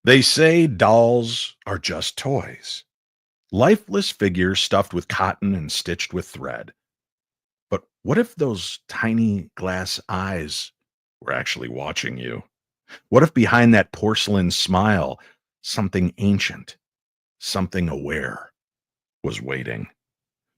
They say dolls are just toys, lifeless figures stuffed with cotton and stitched with thread. But what if those tiny glass eyes were actually watching you? What if behind that porcelain smile, something ancient, something aware was waiting?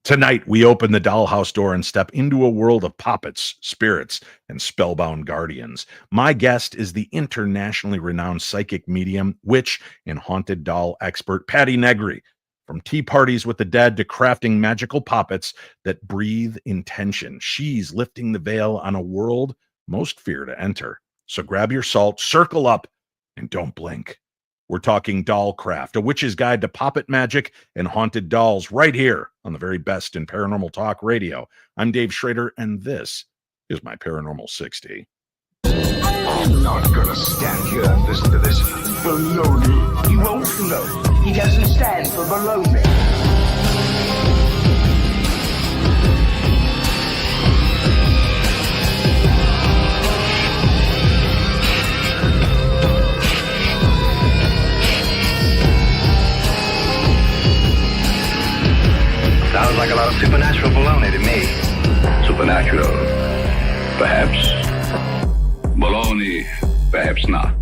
Tonight, we open the dollhouse door and step into a world of poppets, spirits, and spellbound guardians. My guest is the internationally renowned psychic medium, witch, and haunted doll expert, Patti Negri. From tea parties with the dead to crafting magical poppets that breathe intention, she's lifting the veil on a world most fear to enter. So grab your salt, circle up, and don't blink. We're talking Dollcraft, a witch's guide to poppet magic and haunted dolls, right here on the very best in paranormal talk radio. I'm Dave Schrader, and this is my Paranormal 60. I'm not gonna stand here and listen to this baloney. He won't float. He doesn't stand for baloney. Sounds like a lot of supernatural baloney to me. Supernatural, perhaps. Baloney, perhaps not.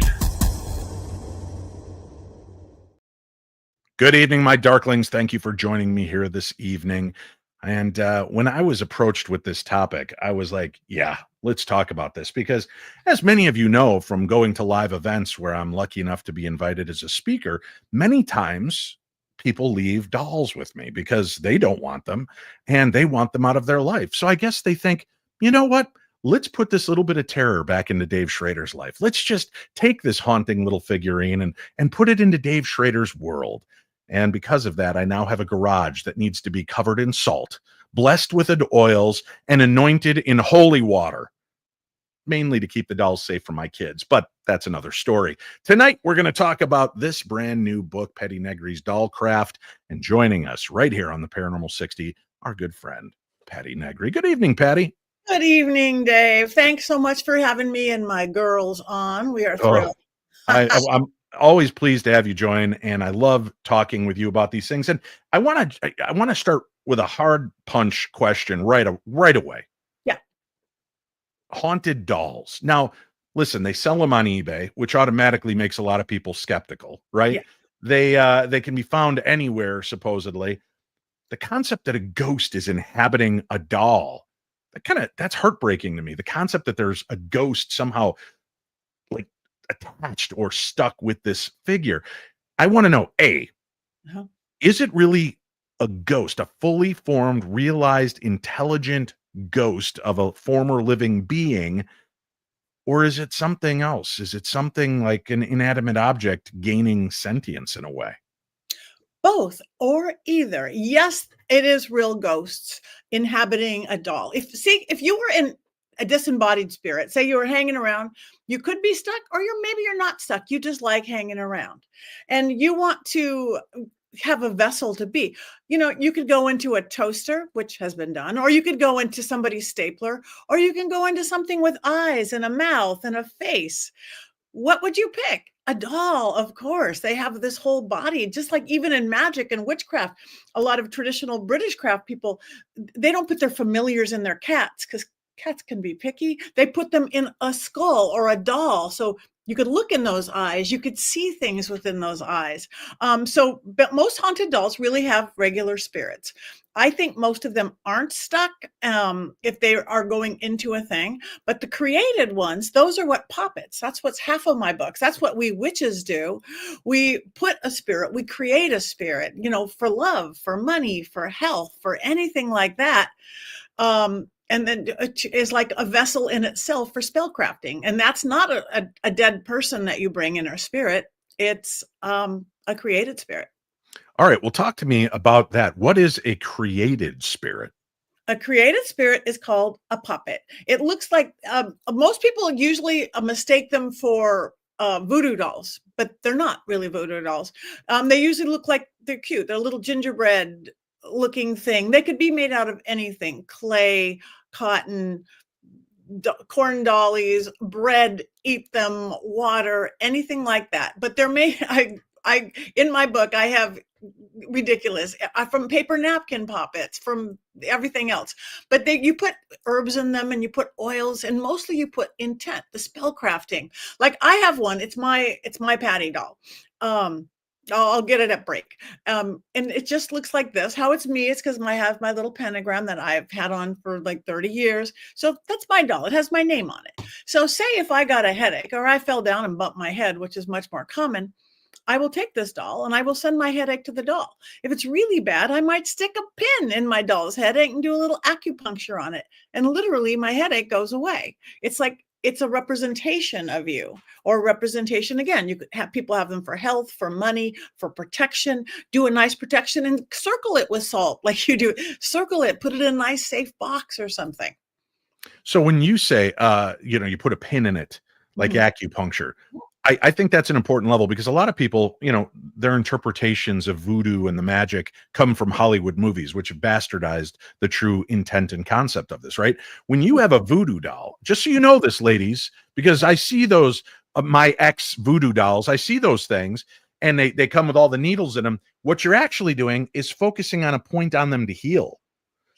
Good evening, my darklings. Thank you for joining me here this evening. And when I was approached with this topic, I was like, yeah, let's talk about this. Because as many of you know from going to live events where I'm lucky enough to be invited as a speaker, many times people leave dolls with me because they don't want them and they want them out of their life. So I guess they think, you know what? Let's put this little bit of terror back into Dave Schrader's life. Let's just take this haunting little figurine and put it into Dave Schrader's world. And because of that, I now have a garage that needs to be covered in salt, blessed with oils, and anointed in holy water, mainly to keep the dolls safe from my kids. But that's another story. Tonight, we're going to talk about this brand new book, Patti Negri's Dollcraft. And joining us right here on the Paranormal 60, our good friend, Patti Negri. Good evening, Patti. Good evening, Dave. Thanks so much for having me and my girls on. We are thrilled. I'm always pleased to have you join, and I love talking with you about these things. And I want to start with a hard punch question right away. Yeah. Haunted dolls. Now, listen, they sell them on eBay, which automatically makes a lot of people skeptical, right? Yeah. They can be found anywhere, supposedly. The concept that a ghost is inhabiting a doll, that's heartbreaking to me. The concept that there's a ghost somehow like attached or stuck with this figure. I want to know, Uh-huh. is it really a ghost, a fully formed, realized, intelligent ghost of a former living being, or is it something else? Is it something like an inanimate object gaining sentience in a way? Both or either. Yes, it is real ghosts inhabiting a doll. If you were in a disembodied spirit, say you were hanging around, you could be stuck, or maybe you're not stuck. You just like hanging around, and you want to have a vessel to be. You could go into a toaster, which has been done, or you could go into somebody's stapler, or you can go into something with eyes and a mouth and a face. What would you pick? A doll, of course. They have this whole body, just like even in magic and witchcraft. A lot of traditional British craft people, they don't put their familiars in their cats because cats can be picky. They put them in a skull or a doll. So you could look in those eyes. You could see things within those eyes. But most haunted dolls really have regular spirits. I think most of them aren't stuck if they are going into a thing. But the created ones, those are what poppets. That's what's half of my books. That's what we witches do. We put a spirit, we create a spirit, for love, for money, for health, for anything like that. And then it is like a vessel in itself for spellcrafting. And that's not a dead person that you bring in our spirit. It's a created spirit. All right. Well, talk to me about that. What is a created spirit? A created spirit is called a puppet. It looks like most people usually mistake them for voodoo dolls, but they're not really voodoo dolls. They usually look like they're cute. They're a little gingerbread looking thing. They could be made out of anything: clay, cotton, corn dollies, bread, eat them, water, anything like that. But there may, I in my book, I have ridiculous from paper napkin poppets, from everything else. But you put herbs in them and you put oils, and mostly you put intent, the spell crafting. Like I have one, it's my Patti doll. I'll get it at break. And it just looks like this. How it's me, it's because I have my little pentagram that I've had on for like 30 years. So that's my doll. It has my name on it. So say if I got a headache or I fell down and bumped my head, which is much more common, I will take this doll and I will send my headache to the doll. If it's really bad, I might stick a pin in my doll's headache and do a little acupuncture on it. And literally my headache goes away. It's like, it's a representation of you, or representation. Again, you could have people have them for health, for money, for protection. Do a nice protection and circle it with salt like you do. Circle it, put it in a nice safe box or something. So when you say, you put a pin in it, like acupuncture, I think that's an important level, because a lot of people, their interpretations of voodoo and the magic come from Hollywood movies, which have bastardized the true intent and concept of this, right? When you have a voodoo doll, just so you know this, ladies, because I see those, my ex voodoo dolls, I see those things, and they come with all the needles in them. What you're actually doing is focusing on a point on them to heal.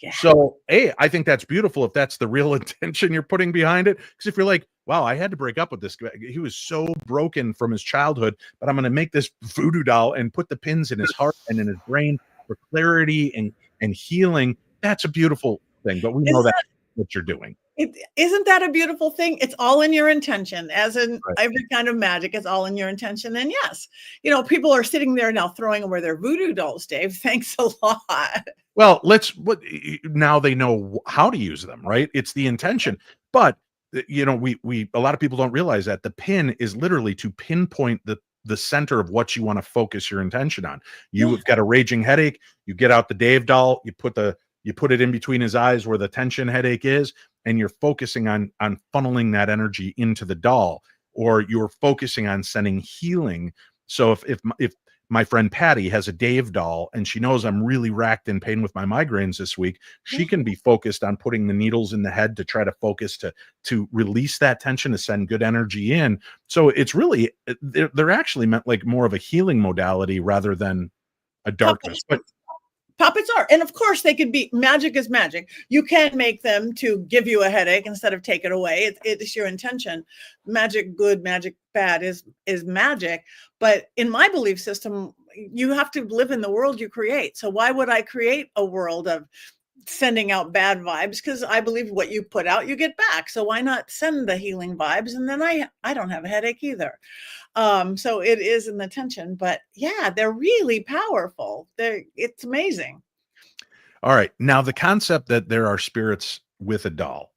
Yeah. So, I think that's beautiful if that's the real intention you're putting behind it. Because if you're like, wow, I had to break up with this guy, he was so broken from his childhood, but I'm going to make this voodoo doll and put the pins in his heart and in his brain for clarity and healing. That's a beautiful thing. But we know that's what you're doing. Isn't that a beautiful thing? It's all in your intention, as in every kind of magic. It's all in your intention. And yes, people are sitting there now throwing away their voodoo dolls, Dave. Thanks a lot. Well, now they know how to use them, right? It's the intention. But, we a lot of people don't realize that the pin is literally to pinpoint the center of what you want to focus your intention on. You've got a raging headache. You get out the Dave doll. You put it in between his eyes where the tension headache is, and you're focusing on funneling that energy into the doll, or you're focusing on sending healing. So if my friend Patti has a Dave doll and she knows I'm really racked in pain with my migraines this week, she can be focused on putting the needles in the head to try to focus to release that tension, to send good energy in. So it's really, they're actually meant like more of a healing modality rather than a darkness. But Poppets are. And of course they could be, magic is magic. You can make them to give you a headache instead of take it away. It's your intention. Magic good, magic bad is magic. But in my belief system, you have to live in the world you create. So why would I create a world of sending out bad vibes? Because I believe what you put out, you get back. So why not send the healing vibes? And then I don't have a headache either. So it is an intention, but yeah, they're really powerful. It's amazing. All right. Now the concept that there are spirits with a doll,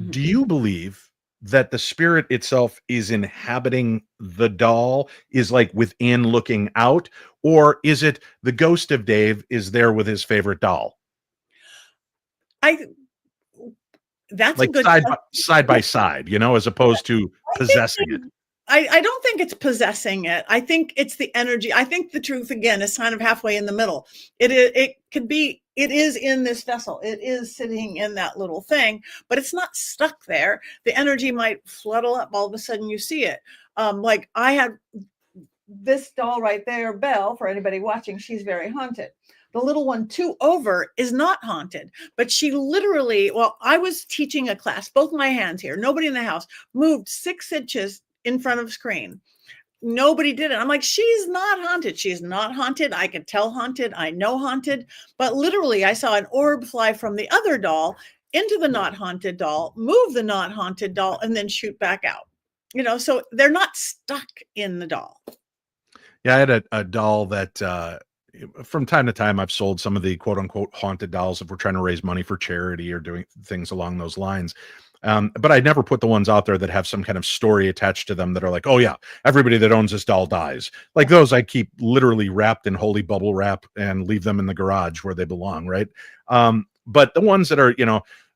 do you believe that the spirit itself is inhabiting the doll, is like within looking out, or is it the ghost of Dave is there with his favorite doll? That's like a good side by side, as opposed to possessing it. I don't think it's possessing it. I think it's the energy. I think the truth, again, is kind of halfway in the middle. It is in this vessel. It is sitting in that little thing, but it's not stuck there. The energy might fluddle up. All of a sudden you see it. Like I had this doll right there, Belle, for anybody watching, she's very haunted. The little one 2 over is not haunted, but she literally, I was teaching a class, both my hands here, nobody in the house, moved 6 inches in front of screen. Nobody did it. I'm like, she's not haunted. She's not haunted. I could tell haunted. I know haunted. But literally, I saw an orb fly from the other doll into the not haunted doll, move the not haunted doll, and then shoot back out. So they're not stuck in the doll. Yeah, I had a doll that from time to time I've sold some of the quote unquote haunted dolls if we're trying to raise money for charity or doing things along those lines. But I never put the ones out there that have some kind of story attached to them that are like, oh yeah, everybody that owns this doll dies. Like those I keep literally wrapped in holy bubble wrap and leave them in the garage where they belong, right? But the ones that are,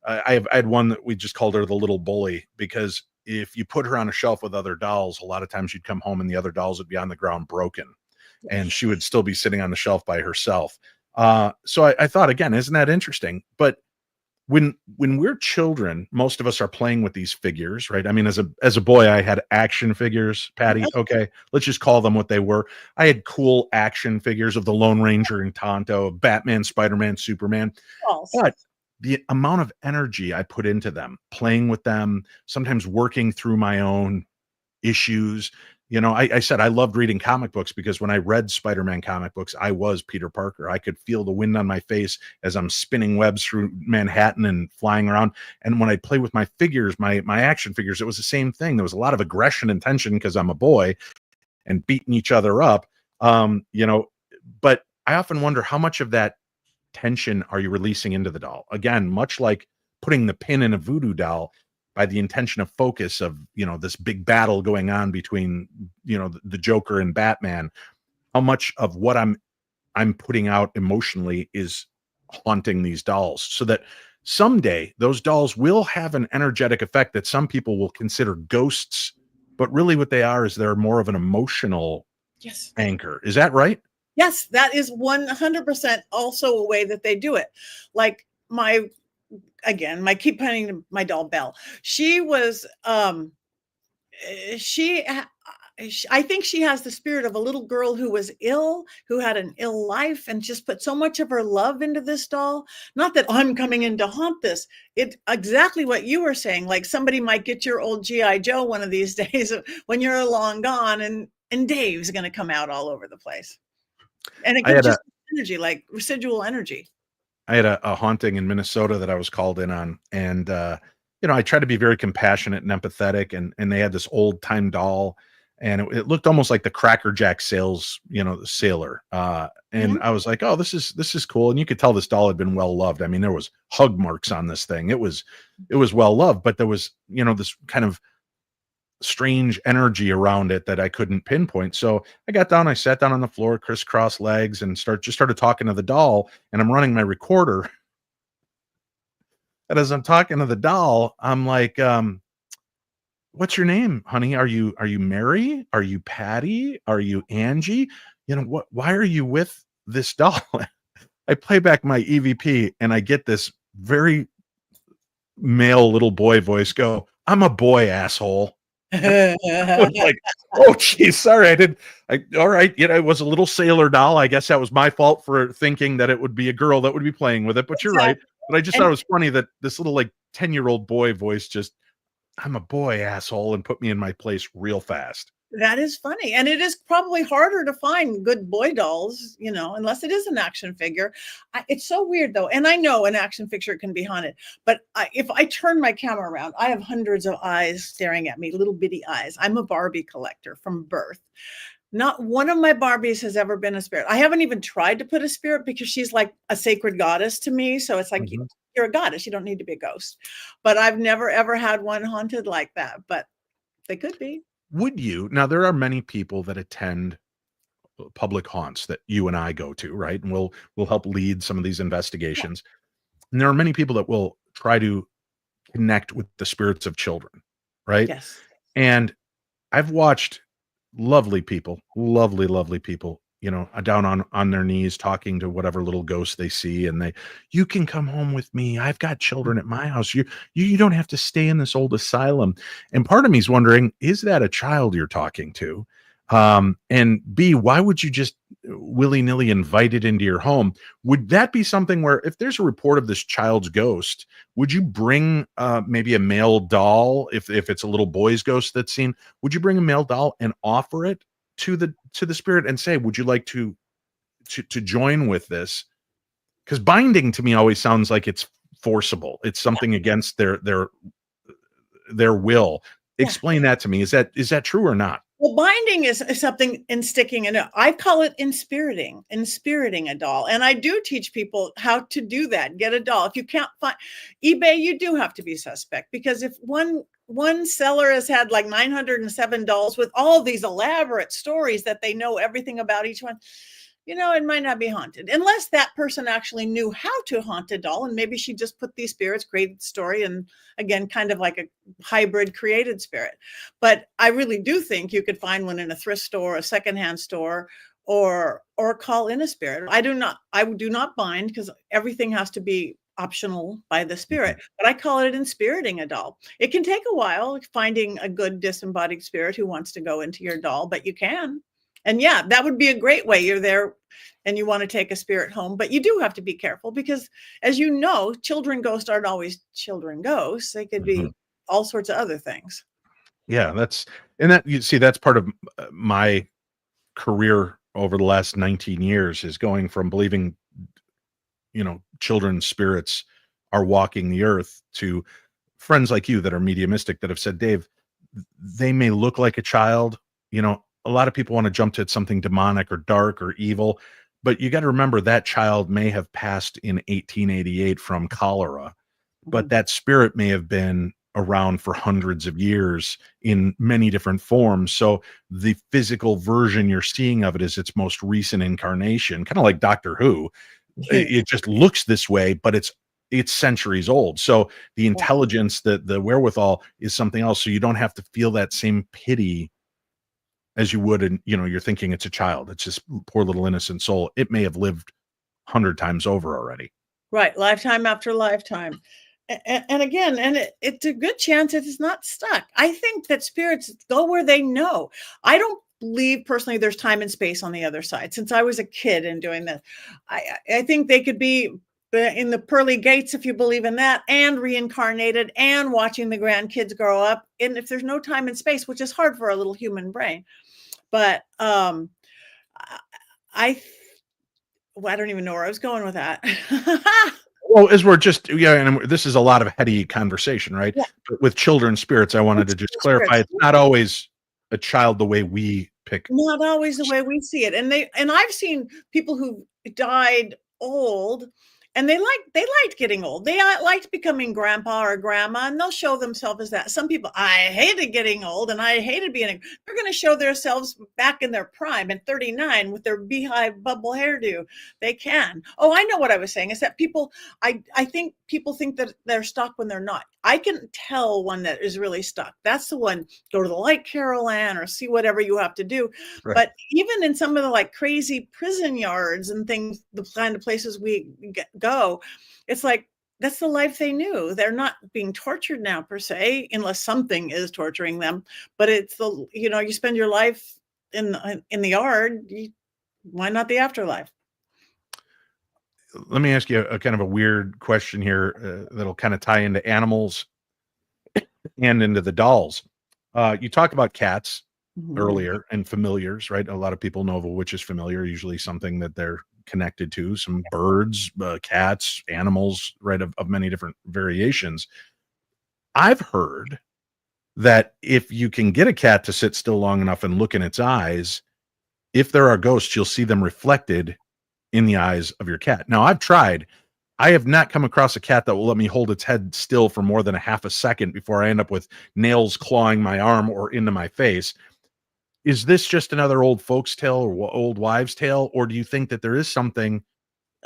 I had one that we just called her the little bully, because if you put her on a shelf with other dolls, a lot of times you'd come home and the other dolls would be on the ground broken, and she would still be sitting on the shelf by herself. So I thought, again, isn't that interesting? But when we're children, most of us are playing with these figures, right? I mean, as a boy, I had action figures, Patty. Okay, let's just call them what they were. I had cool action figures of the Lone Ranger and Tonto, of Batman, Spider-Man, Superman. Dolls. But the amount of energy I put into them, playing with them, sometimes working through my own issues. I said I loved reading comic books because when I read Spider-Man comic books, I was Peter Parker. I could feel the wind on my face as I'm spinning webs through Manhattan and flying around. And when I play with my figures, my action figures, it was the same thing. There was a lot of aggression and tension because I'm a boy and beating each other up. But I often wonder how much of that tension are you releasing into the doll? Again, much like putting the pin in a voodoo doll, by the intention of focus of this big battle going on between the Joker and Batman, how much of what I'm putting out emotionally is haunting these dolls, so that someday those dolls will have an energetic effect that some people will consider ghosts, but really what they are is they're more of an emotional Yes. anchor. Is that right? Yes, that is 100% also a way that they do it. Like I keep pointing to my doll Belle. She was, I think she has the spirit of a little girl who was ill, who had an ill life, and just put so much of her love into this doll. Not that I'm coming in to haunt this. It exactly what you were saying. Like somebody might get your old G.I. Joe one of these days when you're long gone, and Dave's going to come out all over the place. And it could just energy, like residual energy. I had a haunting in Minnesota that I was called in on, and I try to be very compassionate and empathetic, and they had this old time doll, and it looked almost like the Cracker Jack the sailor, and I was like, oh, this is cool, and you could tell this doll had been well loved. I mean, there was hug marks on this thing. It was well loved, but there was this kind of strange energy around it that I couldn't pinpoint. So I sat down on the floor, crisscross legs, and started talking to the doll, and I'm running my recorder. And as I'm talking to the doll, I'm like, what's your name, honey? Are you Mary? Are you Patty? Are you Angie? Why are you with this doll? I play back my EVP and I get this very male little boy voice go, I'm a boy, asshole. I was like, oh geez, sorry, all right, it was a little sailor doll. I guess that was my fault for thinking that it would be a girl that would be playing with it, but you're right. But I just thought it was funny that this little 10-year-old boy voice just, I'm a boy, asshole, and put me in my place real fast. That is funny. And it is probably harder to find good boy dolls, unless it is an action figure. It's so weird though. And I know an action figure can be haunted, but if I turn my camera around, I have hundreds of eyes staring at me, little bitty eyes. I'm a Barbie collector from birth. Not one of my Barbies has ever been a spirit. I haven't even tried to put a spirit because she's like a sacred goddess to me. So it's like, you're a goddess. You don't need to be a ghost. But I've never, ever had one haunted like that, but they could be. Would you? Now, there are many people that attend public haunts that you and I go to, right? And we'll help lead some of these investigations. Yeah. And there are many people that will try to connect with the spirits of children, right? Yes. And I've watched lovely people, down on their knees talking to whatever little ghost they see, and you can come home with me. I've got children at my house. You don't have to stay in this old asylum. And part of me is wondering, is that a child you're talking to? And B, why would you just willy-nilly invite it into your home? Would that be something where if there's a report of this child's ghost, would you bring maybe a male doll? If it's a little boy's ghost that's seen, would you bring a male doll and offer it to the spirit and say, would you like to join with this? Because binding to me always sounds like it's forcible. It's something against their will. Explain that to me. Is that true or not? Well, binding is something in sticking in. I call it inspiriting a doll. And I do teach people how to do that. Get a doll. If you can't find eBay, you do have to be suspect, because if one seller has had like 907 dolls with all these elaborate stories that they know everything about each one, it might not be haunted unless that person actually knew how to haunt a doll. And maybe she just put these spirits, created the story, and again, kind of like a hybrid created spirit. But I really do think you could find one in a thrift store, a secondhand store, or call in a spirit. I do not bind, because everything has to be optional by the spirit, but I call it inspiriting a doll. It can take a while finding a good disembodied spirit who wants to go into your doll, but you can. And yeah, that would be a great way. You're there and you want to take a spirit home, but you do have to be careful because, as you know, children ghosts aren't always children ghosts. They could be all sorts of other things. Yeah, that you see, that's part of my career over the last 19 years is going from believing, children's spirits are walking the earth to friends like you that are mediumistic that have said, Dave, they may look like a child. A lot of people want to jump to something demonic or dark or evil, but you got to remember that child may have passed in 1888 from cholera, but that spirit may have been around for hundreds of years in many different forms. So the physical version you're seeing of it is its most recent incarnation, kind of like Doctor Who. It just looks this way, but it's centuries old. So the intelligence, the wherewithal is something else. So you don't have to feel that same pity as you would, and you're thinking it's a child. It's just poor little innocent soul. It may have lived 100 times over already. Right, lifetime after lifetime. And again, it's a good chance it is not stuck. I think that spirits go where they know. I don't believe personally there's time and space on the other side. Since I was a kid and doing this, I think they could be in the pearly gates, if you believe in that, and reincarnated and watching the grandkids grow up. And if there's no time and space, which is hard for a little human brain, but I don't even know where I was going with that. Well, as we're just, and this is a lot of heady conversation, right? Yeah. But with children's spirits, I wanted to just clarify, it's not always a child the way we pick. Not always the way we see it. And I've seen people who died old, and they liked getting old. They liked becoming grandpa or grandma, and they'll show themselves as that. Some people, I hated getting old and I hated being they're going to show themselves back in their prime at 39 with their beehive bubble hairdo. They can. Oh, I know what I was saying is that I think people think that they're stuck when they're not. I can tell one that is really stuck. That's the one, go to the light Carol Ann or see whatever you have to do. Right. But even in some of the crazy prison yards and things, the kind of places we go, it's like, that's the life they knew. They're not being tortured now per se, unless something is torturing them. But it's you spend your life in the yard. Why not the afterlife? Let me ask you a kind of a weird question here that'll kind of tie into animals and into the dolls. You talked about cats earlier and familiars, right? A lot of people know of a witch's familiar, usually something that they're connected to, some birds, cats, animals, right, of many different variations. I've heard that if you can get a cat to sit still long enough and look in its eyes, if there are ghosts, you'll see them reflected in the eyes of your cat. Now, I've tried. I have not come across a cat that will let me hold its head still for more than a half a second before I end up with nails clawing my arm or into my face. Is this just another old folks' tale or old wives' tale? Or do you think that there is something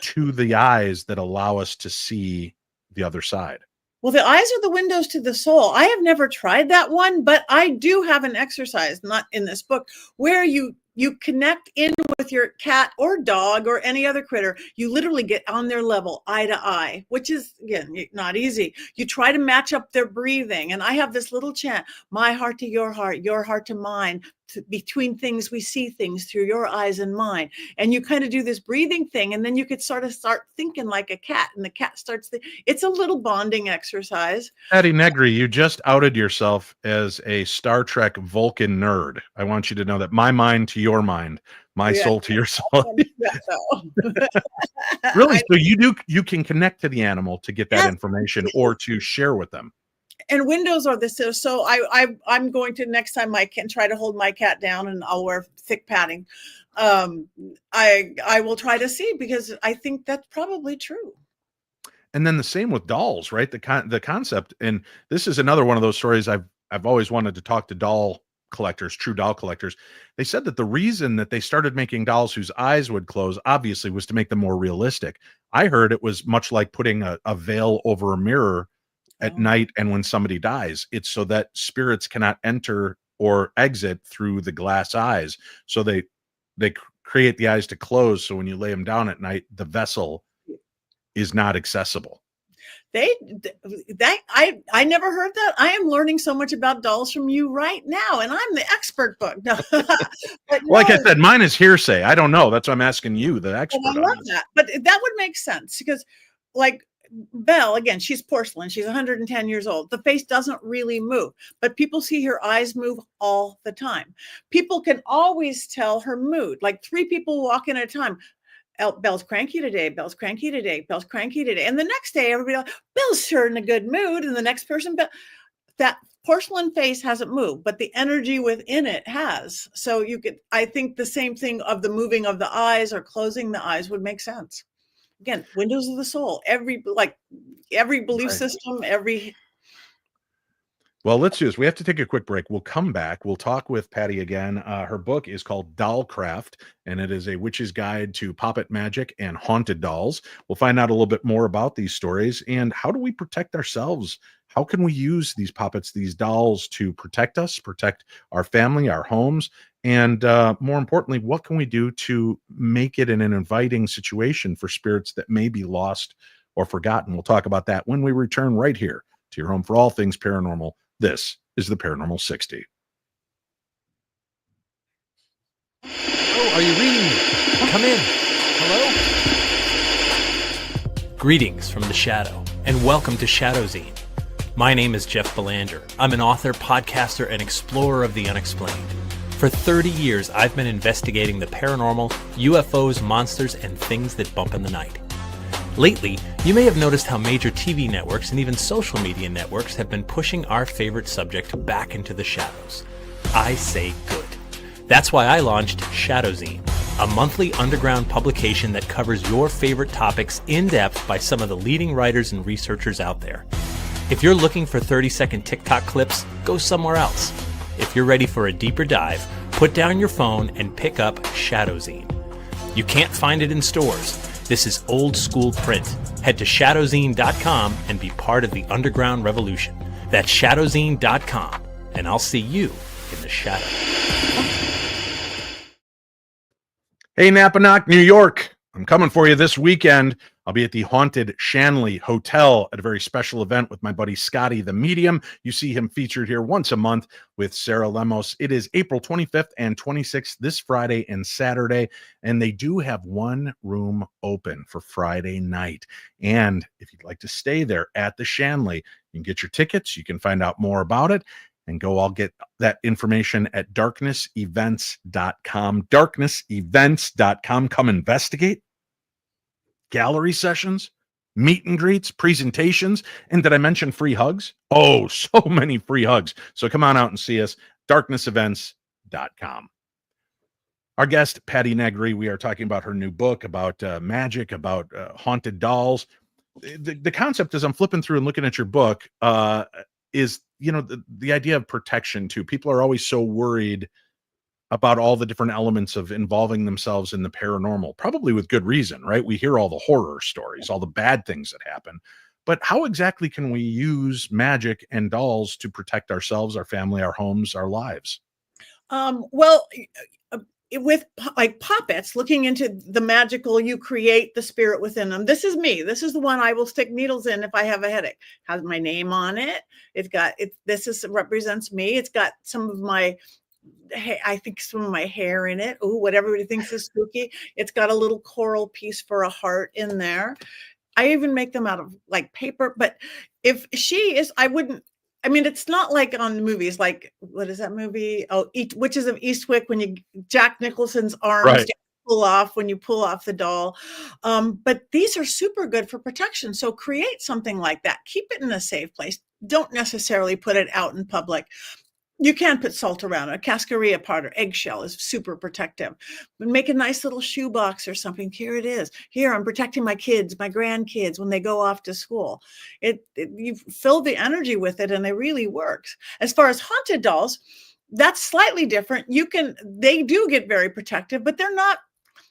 to the eyes that allow us to see the other side? Well, the eyes are the windows to the soul. I have never tried that one, but I do have an exercise, not in this book, where you connect in with your cat or dog or any other critter. You literally get on their level, eye to eye, which is, again, not easy. You try to match up their breathing. And I have this little chant, my heart to your heart to mine. Between things, we see things through your eyes and mine. And you kind of do this breathing thing. And then you could sort of start thinking like a cat. And the cat starts it's a little bonding exercise. Patti Negri, you just outed yourself as a Star Trek Vulcan nerd. I want you to know that my mind to your mind, my soul to your soul. Really? So you can connect to the animal to get that information or to share with them. And windows are this. So I'm going to, next time I can try to hold my cat down and I'll wear thick padding. I will try to see, because I think that's probably true. And then the same with dolls, right? The concept, and this is another one of those stories I've always wanted to talk to doll collectors, true doll collectors. They said that the reason that they started making dolls whose eyes would close, obviously, was to make them more realistic. I heard it was much like putting a veil over a mirror at night, and when somebody dies, it's so that spirits cannot enter or exit through the glass eyes. So they create the eyes to close, so when you lay them down at night, the vessel is not accessible. I never heard that. I am learning so much about dolls from you right now, and I'm the expert book. No. But Like I no, said, mine is hearsay. I don't know. That's why I'm asking you, the and expert I on love this. that. But that would make sense because, like Belle, again, she's porcelain. She's 110 years old. The face doesn't really move, but people see her eyes move all the time. People can always tell her mood. Like 3 people walk in at a time. Belle's cranky today. Belle's cranky today. Belle's cranky today. And the next day, everybody like, Belle's sure in a good mood. And the next person, that porcelain face hasn't moved, but the energy within it has. So I think the same thing of the moving of the eyes or closing the eyes would make sense. Again, windows of the soul, every belief system, Well, let's do this. We have to take a quick break. We'll come back. We'll talk with Patti again. Her book is called Dollcraft, and it is a witch's guide to Poppet Magick and Haunted Dolls. We'll find out a little bit more about these stories and how do we protect ourselves? How can we use these puppets, these dolls, to protect us, protect our family, our homes, and more importantly, what can we do to make it an inviting situation for spirits that may be lost or forgotten? We'll talk about that when we return right here to your home for all things paranormal. This is the Paranormal 60. Oh, are you reading me? Come in. Hello? Greetings from the shadow, and welcome to Shadowzine. My name is Jeff Belanger. I'm an author, podcaster, and explorer of the unexplained. For 30 years, I've been investigating the paranormal, UFOs, monsters, and things that bump in the night. Lately, you may have noticed how major TV networks and even social media networks have been pushing our favorite subject back into the shadows. I say good. That's why I launched Shadowzine, a monthly underground publication that covers your favorite topics in depth by some of the leading writers and researchers out there. If you're looking for 30-second TikTok clips, go somewhere else. If you're ready for a deeper dive, put down your phone and pick up Shadowzine. You can't find it in stores. This is old school print. Head to shadowzine.com and be part of the underground revolution. That's shadowzine.com, and I'll see you in the shadow. Hey, Napanock, New York. I'm coming for you this weekend. I'll be at the Haunted Shanley Hotel at a very special event with my buddy Scotty the Medium. You see him featured here once a month with Sarah Lemos. It is April 25th and 26th, this Friday and Saturday, and they do have one room open for Friday night. And if you'd like to stay there at the Shanley, you can get your tickets. You can find out more about it and go. I'll get that information at darknessevents.com. Darknessevents.com. Come investigate. Gallery sessions, meet and greets, presentations, and did I mention free hugs? Oh, so many free hugs. So come on out and see us, darknessevents.com. Our guest, Patti Negri, we are talking about her new book, about magic, about haunted dolls. The concept, as I'm flipping through and looking at your book, is, the idea of protection too. People are always so worried about all the different elements of involving themselves in the paranormal, probably with good reason, right? We hear all the horror stories, all the bad things that happen, but how exactly can we use magic and dolls to protect ourselves, our family, our homes, our lives? With like poppets, looking into the magical, you create the spirit within them. This is me. This is the one I will stick needles in if I have a headache. Has my name on it. This represents me. It's got some of my, I think some of my hair in it. Ooh, what everybody thinks is spooky. It's got a little coral piece for a heart in there. I even make them out of like paper. But if she is, it's not like on movies, like, what is that movie? Oh, Witches of Eastwick, when Jack Nicholson's arms Right. pull off when you pull off the doll. But these are super good for protection. So create something like that. Keep it in a safe place. Don't necessarily put it out in public. You can put salt around it. A cascarilla part or eggshell is super protective. But make a nice little shoebox or something. Here it is. Here, I'm protecting my kids, my grandkids when they go off to school. You fill the energy with it, and it really works. As far as haunted dolls, that's slightly different. They do get very protective, but they're not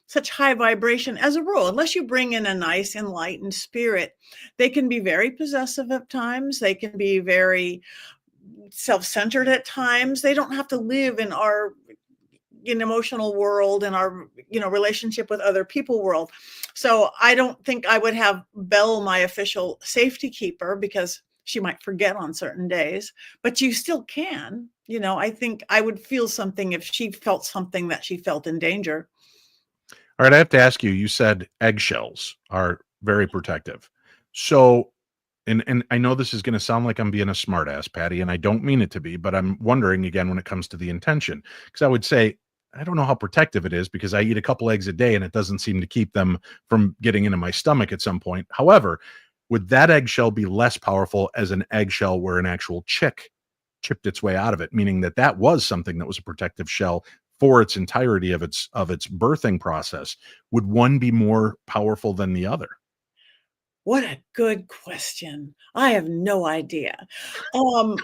such high vibration as a rule, unless you bring in a nice enlightened spirit. They can be very possessive at times. They can be very self-centered at times. They don't have to live in our emotional world and our, relationship with other people world. So I don't think I would have Belle my official safety keeper, because she might forget on certain days, but you still can. I think I would feel something if she felt something that she felt in danger. All right, I have to ask you, you said eggshells are very protective. So, and I know this is going to sound like I'm being a smartass, Patty, and I don't mean it to be, but I'm wondering again when it comes to the intention, because I would say, I don't know how protective it is because I eat a couple eggs a day and it doesn't seem to keep them from getting into my stomach at some point. However, would that eggshell be less powerful as an eggshell where an actual chick chipped its way out of it, meaning that that was something that was a protective shell for its entirety of its birthing process? Would one be more powerful than the other? What a good question. I have no idea. I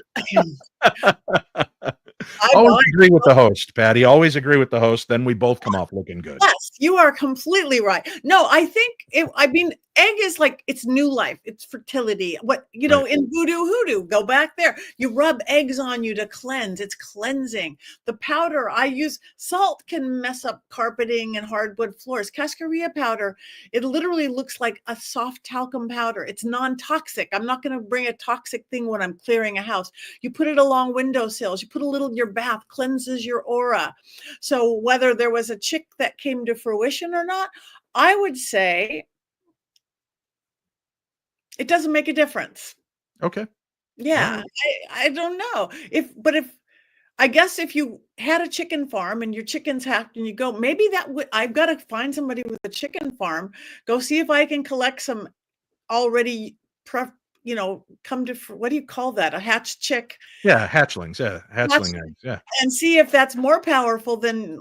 Always want agree with the host, Patty. Always agree with the host. Then we both come off looking good. Yes, you are completely right. No, I think egg is like, it's new life. It's fertility. What, Right. in voodoo hoodoo, go back there. You rub eggs on you to cleanse. It's cleansing. The powder I use, salt can mess up carpeting and hardwood floors. Cascarilla powder, it literally looks like a soft talcum powder. It's non-toxic. I'm not going to bring a toxic thing when I'm clearing a house. You put it along windowsills. You put a little in your bath, cleanses your aura. So whether there was a chick that came to fruition or not, I would say it doesn't make a difference. Okay. Yeah, Alright. I don't know. If I guess if you had a chicken farm and your chickens hatched and you go, maybe I've got to find somebody with a chicken farm, go see if I can collect some already come to, what do you call that? A hatched chick. Yeah, hatchlings. Yeah, Hatched hatchling eggs. Yeah. and see if that's more powerful than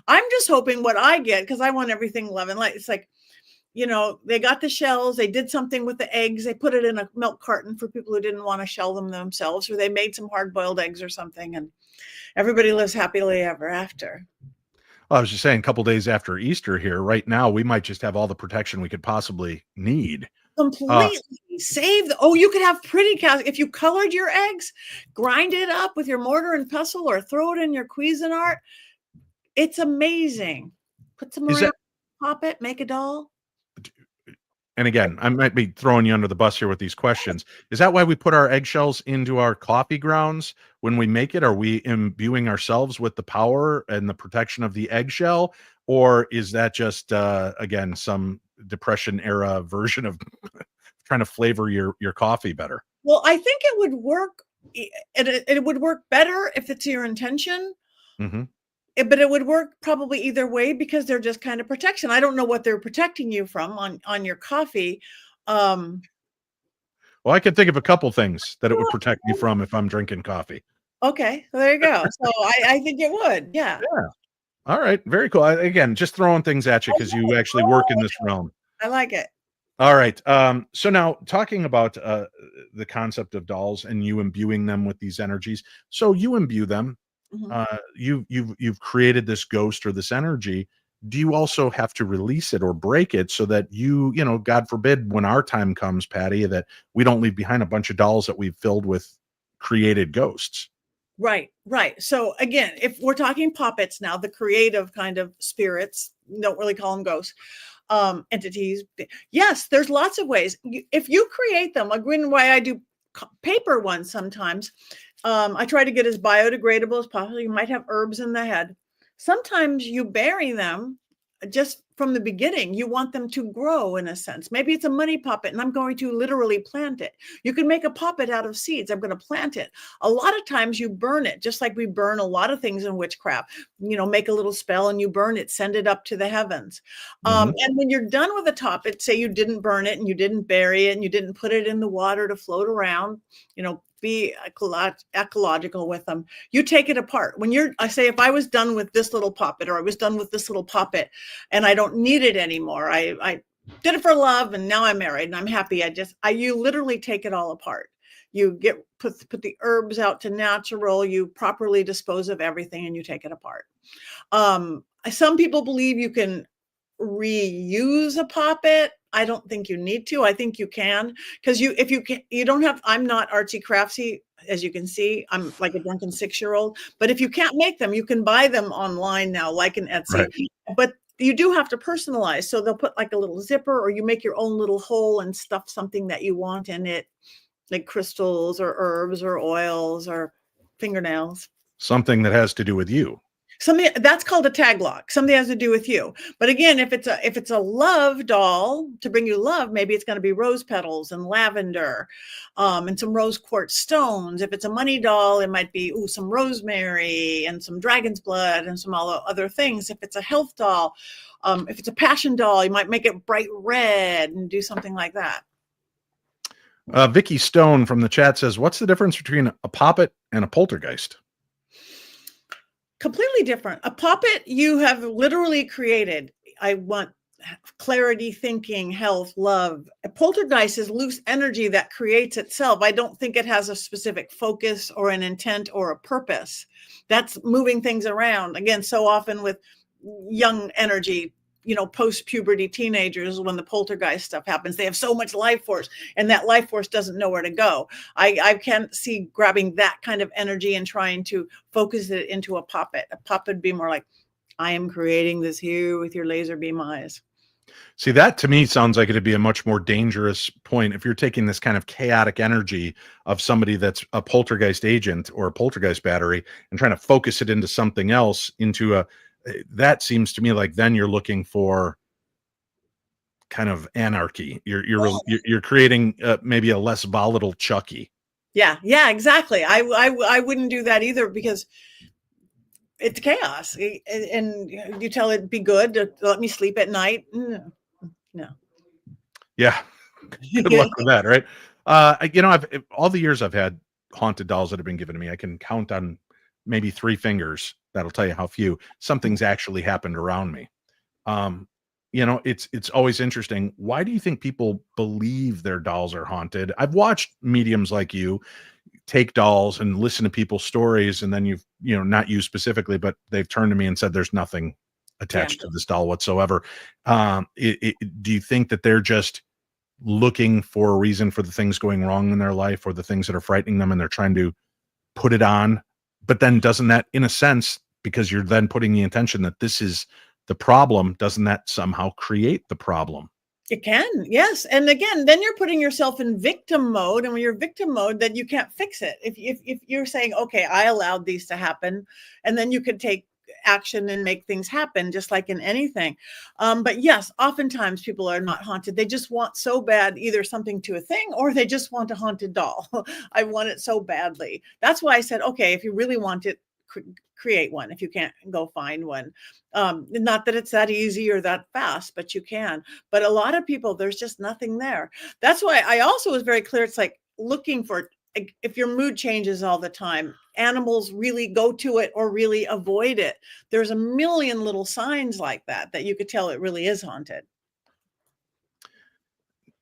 I'm just hoping what I get, because I want everything love and light. It's like, they got the shells, they did something with the eggs, they put it in a milk carton for people who didn't want to shell them themselves, or they made some hard-boiled eggs or something, and everybody lives happily ever after. Well, I was just saying, a couple days after Easter here, right now, we might just have all the protection we could possibly need. Completely save you could have pretty cows if you colored your eggs, grind it up with your mortar and pestle, or throw it in your Cuisinart. It's amazing. Put some Is around, that, pop it, make a doll. and again, I might be throwing you under the bus here with these questions. Is that why we put our eggshells into our coffee grounds when we make it? Are we imbuing ourselves with the power and the protection of the eggshell? Or is that just, again, some Depression era version of trying to flavor your coffee better? Well, I think it would work. It would work better if it's your intention. Hmm. But it would work probably either way, because they're just kind of protection. I don't know what they're protecting you from on your coffee. Well, I can think of a couple things that it would protect me from if I'm drinking coffee. Okay, there you go. So I think it would. Yeah. Yeah. All right. Very cool. Again, just throwing things at you because you actually work in this realm. I like it. All right. So now talking about the concept of dolls and you imbuing them with these energies. So you imbue them. Mhm. You've created this ghost or this energy. Do you also have to release it or break it so that God forbid, when our time comes, Patty, that we don't leave behind a bunch of dolls that we've filled with created ghosts? Right, right. So again, if we're talking puppets now, the creative kind of spirits, don't really call them ghosts, entities. Yes, there's lots of ways. If you create them, like why I do paper ones sometimes, I try to get as biodegradable as possible. You might have herbs in the head. Sometimes you bury them just from the beginning. You want them to grow in a sense. Maybe it's a money puppet and I'm going to literally plant it. You can make a puppet out of seeds. I'm going to plant it. A lot of times you burn it, just like we burn a lot of things in witchcraft. Make a little spell and you burn it, send it up to the heavens. Mhm. And when you're done with the top, say you didn't burn it and you didn't bury it and you didn't put it in the water to float around, be ecological with them. You take it apart. I say, if I was done with this little puppet, or I was done with this little puppet and I don't need it anymore, I did it for love and now I'm married and I'm happy. You literally take it all apart. You put the herbs out to natural, you properly dispose of everything and you take it apart. Some people believe you can reuse a puppet. I don't think you need to. I think you can, because I'm not artsy craftsy. As you can see, I'm like a drunken 6-year-old. But if you can't make them, you can buy them online now, like in Etsy. Right. But you do have to personalize. So they'll put like a little zipper, or you make your own little hole and stuff something that you want in it, like crystals or herbs or oils or fingernails. Something that has to do with you. Something that's called a tag lock. Something has to do with you. But again, if it's a love doll to bring you love, maybe it's going to be rose petals and lavender, and some rose quartz stones. If it's a money doll, it might be some rosemary and some dragon's blood and some other things. If it's a health doll, if it's a passion doll, you might make it bright red and do something like that. Vicky Stone from the chat says, "What's the difference between a poppet and a poltergeist?" Completely different. A poppet you have literally created. I want clarity, thinking, health, love. A poltergeist is loose energy that creates itself. I don't think it has a specific focus or an intent or a purpose. That's moving things around. Again, so often with young energy, post-puberty teenagers, when the poltergeist stuff happens, they have so much life force, and that life force doesn't know where to go. I can't see grabbing that kind of energy and trying to focus it into a poppet. A poppet would be more like, I am creating this here with your laser beam eyes. See, that to me sounds like it'd be a much more dangerous point if you're taking this kind of chaotic energy of somebody that's a poltergeist agent or a poltergeist battery and trying to focus it into something else, that seems to me like then you're looking for kind of anarchy. You're creating maybe a less volatile Chucky. Yeah, exactly. I wouldn't do that either, because it's chaos. And you tell it be good to let me sleep at night. No. Yeah. Good luck with that, right? I've all the years I've had haunted dolls that have been given to me, I can count on maybe 3 fingers. That'll tell you how few something's actually happened around me. It's always interesting. Why do you think people believe their dolls are haunted? I've watched mediums like you take dolls and listen to people's stories, and then not you specifically, but they've turned to me and said there's nothing attached to this doll whatsoever. Do you think that they're just looking for a reason for the things going wrong in their life or the things that are frightening them, and they're trying to put it on? But then doesn't that, in a sense, because you're then putting the intention that this is the problem, doesn't that somehow create the problem? It can, yes. And again, then you're putting yourself in victim mode. And when you're victim mode, then you can't fix it. If you're saying, okay, I allowed these to happen, and then you could take action and make things happen, just like in anything. But yes, oftentimes people are not haunted. They just want so bad either something to a thing, or they just want a haunted doll. I want it so badly. That's why I said, okay, if you really want it, create one. If you can't, go find one. Not that it's that easy or that fast, but you can. But a lot of people, there's just nothing there. That's why I also was very clear. It's like looking for, if your mood changes all the time, animals really go to it or really avoid it. There's a million little signs like that you could tell it really is haunted.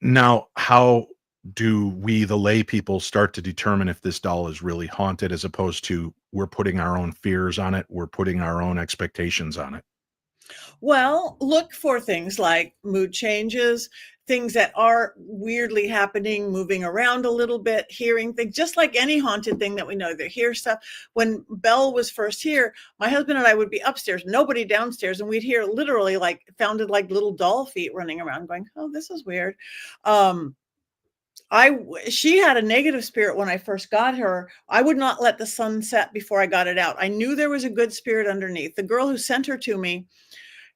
Now, how do we, the lay people, start to determine if this doll is really haunted, as opposed to we're putting our own fears on it, we're putting our own expectations on it? Well, look for things like mood changes, things that are weirdly happening, moving around a little bit, hearing things, just like any haunted thing that we know. They hear stuff. When Belle was first here, my husband and I would be upstairs, nobody downstairs, and we'd hear literally sounded like little doll feet running around going, oh, this is weird. She had a negative spirit when I first got her. I would not let the sun set before I got it out. I knew there was a good spirit underneath. The girl who sent her to me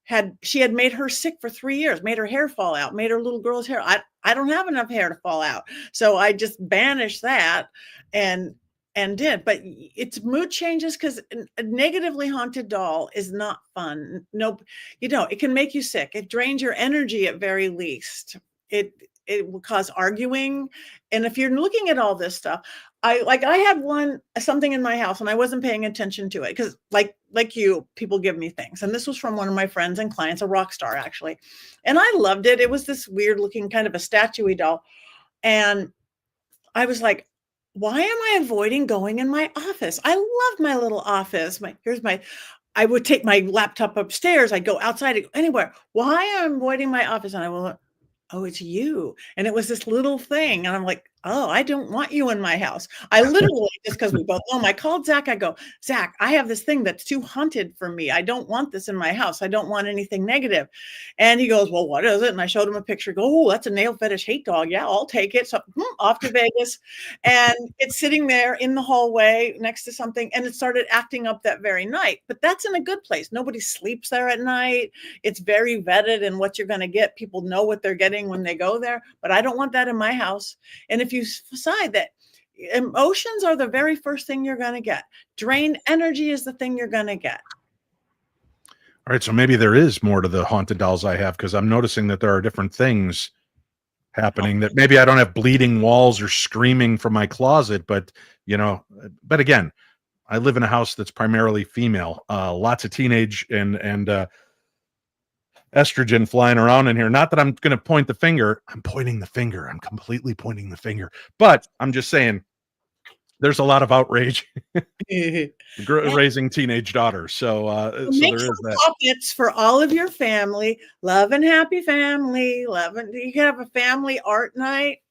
had made her sick for 3 years, made her hair fall out, made her little girl's hair. I don't have enough hair to fall out. So I just banished that and did. But it's mood changes, because a negatively haunted doll is not fun. Nope. It can make you sick. It drains your energy at very least. It will cause arguing. And if you're looking at all this stuff, I had something in my house and I wasn't paying attention to it, because like you, people give me things. And this was from one of my friends and clients, a rock star actually. And I loved it. It was this weird looking kind of a statuey doll. And I was like, why am I avoiding going in my office? I love my little office. I would take my laptop upstairs. I'd go outside, I'd go anywhere. Why am I avoiding my office? And I will, oh, it's you. And it was this little thing. And I'm like, Oh, I don't want you in my house. I literally, just because we both know him, I called Zach. I go, Zach, I have this thing that's too haunted for me. I don't want this in my house. I don't want anything negative. And he goes, well, what is it? And I showed him a picture. Go, oh, that's a nail fetish hate dog. Yeah, I'll take it. So off to Vegas. And it's sitting there in the hallway next to something. And it started acting up that very night. But that's in a good place. Nobody sleeps there at night. It's very vetted in what you're going to get. People know what they're getting when they go there. But I don't want that in my house. And if you decide that emotions are the very first thing you're going to get, drained energy is the thing you're going to get. All right, so maybe there is more to the haunted dolls I have, because I'm noticing that there are different things happening, that maybe I don't have bleeding walls or screaming from my closet, but but again, I live in a house that's primarily female, lots of teenage and estrogen flying around in here. Not that I'm going to point the finger. I'm pointing the finger. I'm completely pointing the finger. But I'm just saying, there's a lot of outrage raising teenage daughters. So make there some is that. poppets for all of your family. Love and happy family. You can have a family art night.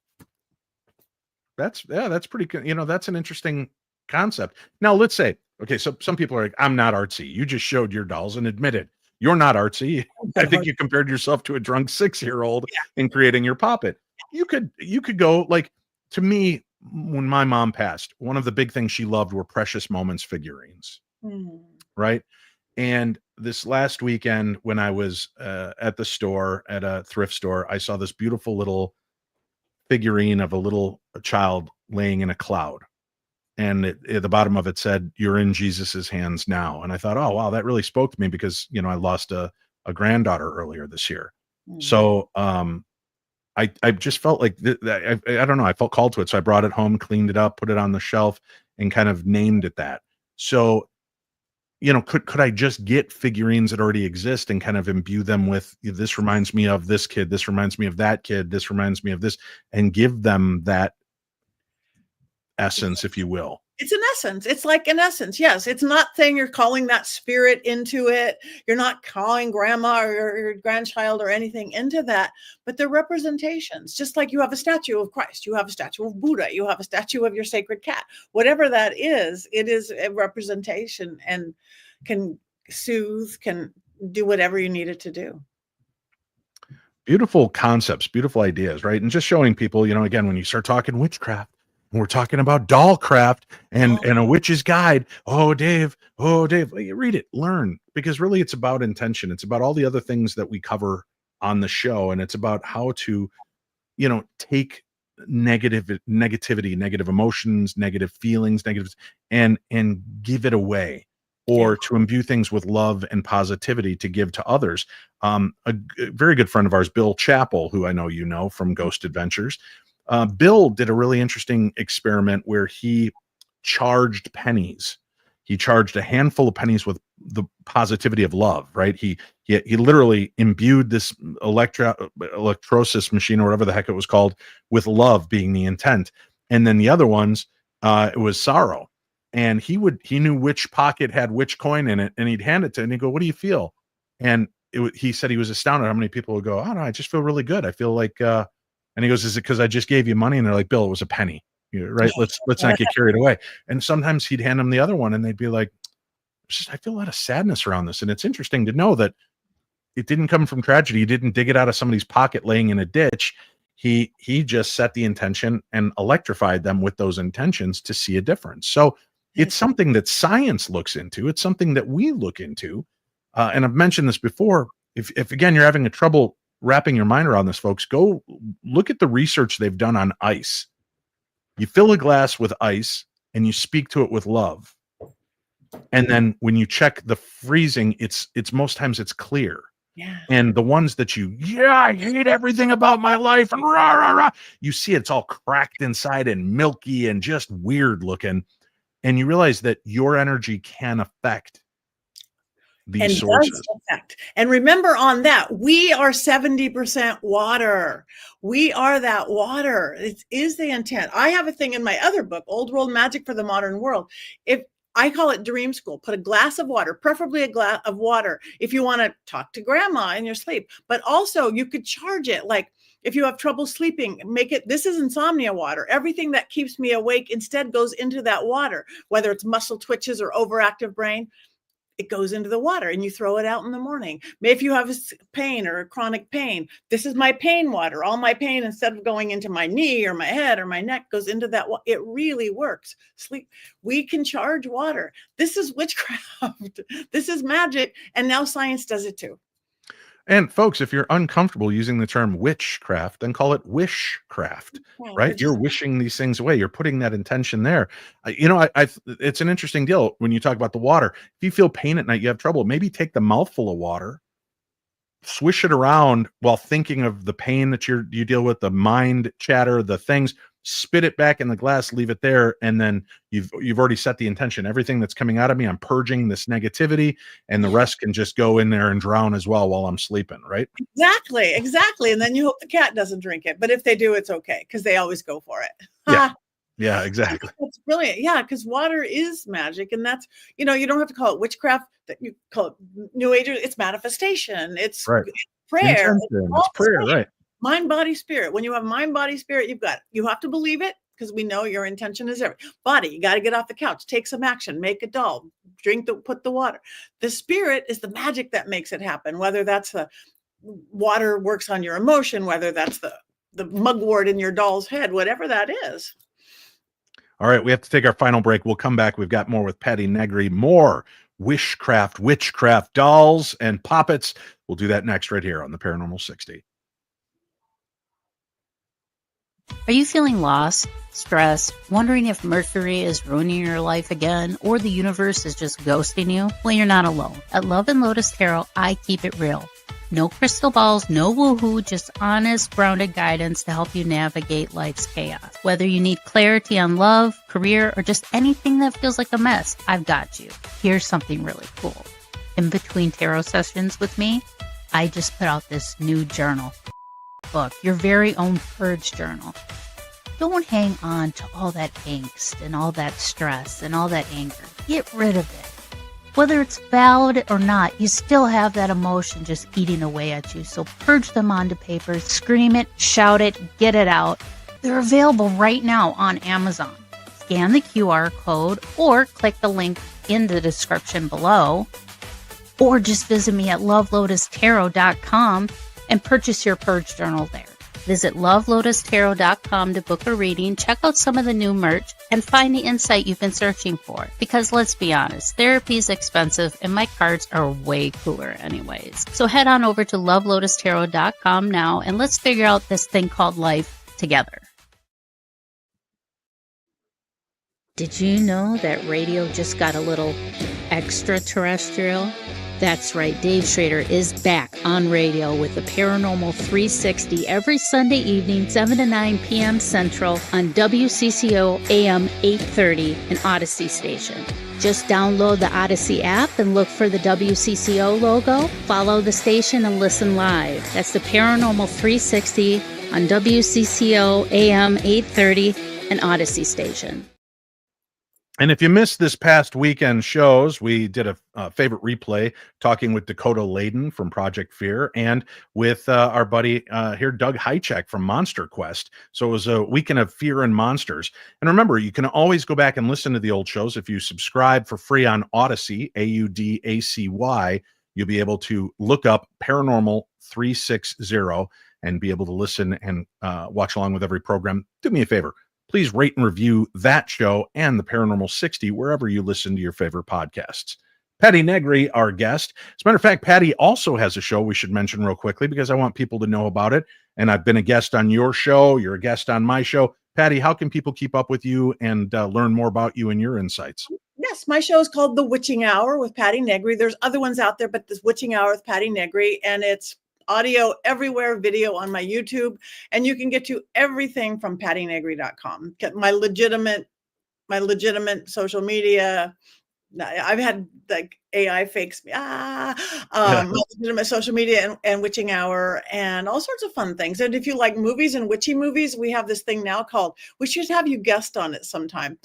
That's pretty good. That's an interesting concept. Now, let's say, okay, so some people are like, I'm not artsy. You just showed your dolls and admitted you're not artsy. I think you compared yourself to a drunk 6-year-old in creating your poppet. You could go, like, to me, when my mom passed, one of the big things she loved were Precious Moments figurines. Right. And this last weekend, when I was at the store, at a thrift store, I saw this beautiful little figurine of a little child laying in a cloud. And at the bottom of it said, "You're in Jesus's hands now." And I thought, oh, wow, that really spoke to me, because, I lost a granddaughter earlier this year. So I just felt like I don't know. I felt called to it. So I brought it home, cleaned it up, put it on the shelf, and kind of named it that. So, could I just get figurines that already exist and kind of imbue them with, this reminds me of this kid, this reminds me of that kid, this reminds me of this, and give them that essence, if you will? It's an essence. It's like an essence. Yes. It's not saying you're calling that spirit into it. You're not calling grandma or your grandchild or anything into that, but they're representations. Just like you have a statue of Christ, you have a statue of Buddha, you have a statue of your sacred cat, whatever that is, it is a representation and can soothe, can do whatever you need it to do. Beautiful concepts, beautiful ideas, right? And just showing people, again, when you start talking witchcraft, and we're talking about Dollcraft and a witch's guide. Oh, Dave, read it, learn, because really it's about intention. It's about all the other things that we cover on the show. And it's about how to, take negativity, negative emotions, negative feelings, and give it away, or to imbue things with love and positivity to give to others. A very good friend of ours, Bill Chappell, who I know from Ghost Adventures, Bill did a really interesting experiment where he charged pennies. He charged a handful of pennies with the positivity of love, right? He literally imbued this electrosis machine, or whatever the heck it was called, with love being the intent. And then the other ones, it was sorrow. And he knew which pocket had which coin in it, and he'd hand it to, and he'd go, "What do you feel?" And he said he was astounded how many people would go, "Oh no, I just feel really good. I feel like," and he goes, "Is it because I just gave you money?" And they're like, "Bill, it was a penny, right? Let's not get carried away." And sometimes he'd hand them the other one, and they'd be like, "I feel a lot of sadness around this." And it's interesting to know that it didn't come from tragedy. He didn't dig it out of somebody's pocket laying in a ditch. He just set the intention and electrified them with those intentions to see a difference. So it's something that science looks into. It's something that we look into. And I've mentioned this before. If again, you're having a trouble wrapping your mind around this, folks, go look at the research they've done on ice. You fill a glass with ice and you speak to it with love. And then when you check the freezing, it's most times it's clear. Yeah. And the ones that I hate everything about my life, and rah, rah, rah, you see it's all cracked inside and milky and just weird looking. And you realize that your energy can affect these sources. And remember on that, we are 70% water. We are that water. It is the intent. I have a thing in my other book, Old World Magic for the Modern World. If I call it Dream School, put a glass of water, preferably a glass of water, if you want to talk to grandma in your sleep. But also you could charge it. Like If you have trouble sleeping, make it, this is insomnia water. Everything that keeps me awake instead goes into that water, whether it's muscle twitches or overactive brain. It goes into the water and you throw it out in the morning. Maybe if you have a pain or a chronic pain, this is my pain water. All my pain, instead of going into my knee or my head or my neck, goes into that. It really works. Sleep. We can charge water. This is witchcraft. This is magic. And now science does it too. And folks, if you're uncomfortable using the term witchcraft, then call it wishcraft, Yeah, right? You're wishing these things away. You're putting that intention there. It's an interesting deal when you talk about the water. If you feel pain at night, you have trouble, maybe take the mouthful of water, swish it around while thinking of the pain that you deal with, the mind chatter, the things, spit it back in the glass, leave it there. And then you've already set the intention. Everything that's coming out of me, I'm purging this negativity, and the rest can just go in there and drown as well while I'm sleeping. Right. Exactly. And then you hope the cat doesn't drink it, but if they do, it's okay. Cause they always go for it. Yeah, exactly. That's brilliant. Yeah. Cause water is magic. And that's, you don't have to call it witchcraft, that you call it New Age. It's manifestation. It's right. Prayer. It's prayer. Right. Mind, body, spirit. When you have mind, body, spirit, you have to believe it, because we know your intention is everything. Body, you got to get off the couch, take some action, make a doll, put the water. The spirit is the magic that makes it happen. Whether that's the water works on your emotion, whether that's the mugwort in your doll's head, whatever that is. All right, we have to take our final break. We'll come back. We've got more with Patti Negri, more witchcraft, dolls, and poppets. We'll do that next right here on the Paranormal 60. Are you feeling lost, stressed, wondering if Mercury is ruining your life again, or the universe is just ghosting you? Well, you're not alone. At Love and Lotus Tarot, I keep it real. No crystal balls, no woohoo, just honest, grounded guidance to help you navigate life's chaos. Whether you need clarity on love, career, or just anything that feels like a mess, I've got you. Here's something really cool. In between tarot sessions with me, I just put out this new journal book, your very own purge journal. Don't hang on to all that angst and all that stress and all that anger. Get rid of it. Whether it's valid or not, you still have that emotion just eating away at you. So purge them onto paper, scream it, shout it, get it out. They're available right now on Amazon. Scan the QR code or click the link in the description below. Or just visit me at lovelotustarot.com and purchase your purge journal there. Visit lovelotustarot.com to book a reading, check out some of the new merch, and find the insight you've been searching for. Because let's be honest, therapy is expensive and my cards are way cooler anyways. So head on over to lovelotustarot.com now and let's figure out this thing called life together. Did you know that radio just got a little extraterrestrial? That's right, Dave Schrader is back on radio with the Paranormal 360 every Sunday evening, 7 to 9 p.m. Central on WCCO AM 830, an Odyssey station. Just download the Odyssey app and look for the WCCO logo, follow the station, and listen live. That's the Paranormal 360 on WCCO AM 830, an Odyssey station. And if you missed this past weekend shows, we did a favorite replay talking with Dakota Layden from Project Fear and with our buddy here, Doug Hychek from Monster Quest. So it was a weekend of fear and monsters. And remember, you can always go back and listen to the old shows. If you subscribe for free on Odyssey, AUDACY, you'll be able to look up Paranormal 360 and be able to listen and watch along with every program. Do me a favor. Please rate and review that show and the Paranormal 60 wherever you listen to your favorite podcasts. Patti Negri, our guest. As a matter of fact, Patti also has a show we should mention real quickly because I want people to know about it. And I've been a guest on your show. You're a guest on my show. Patti, how can people keep up with you and learn more about you and your insights? Yes, my show is called The Witching Hour with Patti Negri. There's other ones out there, but this Witching Hour with Patti Negri, and it's audio everywhere, video on my YouTube, and you can get to everything from pattinegri.com. Get my legitimate social media. I've had like AI fakes me, legitimate social media and Witching Hour and all sorts of fun things. And if you like movies and witchy movies, we have this thing now called, we should have you guest on it sometime.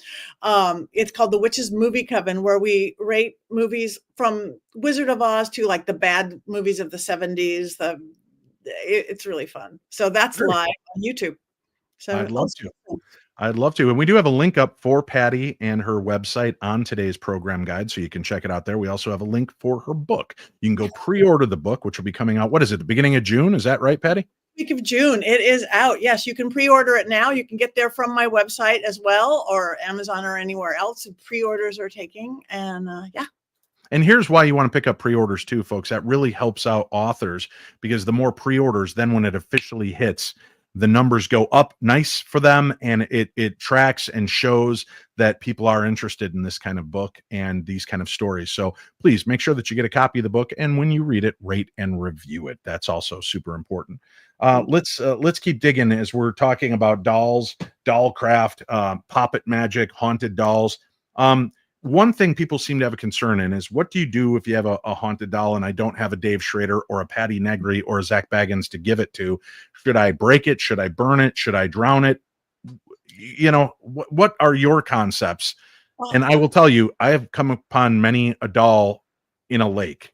It's called the Witches Movie Coven, where we rate movies from Wizard of Oz to like the bad movies of the 70s, the it's really fun. So that's live on YouTube. So I'd love to. I'd love to. And we do have a link up for Patti and her website on today's program guide, so you can check it out there. We also have a link for her book. You can go pre-order the book, which will be coming out. What is it? The beginning of June? Is that right, Patti? Week of June. It is out. Yes, you can pre-order it now. You can get there from my website as well, or Amazon or anywhere else. Pre-orders are taking, and yeah. And here's why you want to pick up pre-orders too, folks. That really helps out authors, because the more pre-orders, then when it officially hits, the numbers go up nice for them, and it tracks and shows that people are interested in this kind of book and these kind of stories. So please make sure that you get a copy of the book, and when you read it, rate and review it. That's also super important. Let's keep digging as we're talking about dolls, Dollcraft, Poppet Magick, Haunted Dolls. One thing people seem to have a concern in is, what do you do if you have a haunted doll and I don't have a Dave Schrader or a Patti Negri or a Zach Baggins to give it to? Should I break it? Should I burn it? Should I drown it? You know, what are your concepts? And I will tell you, I have come upon many a doll in a lake,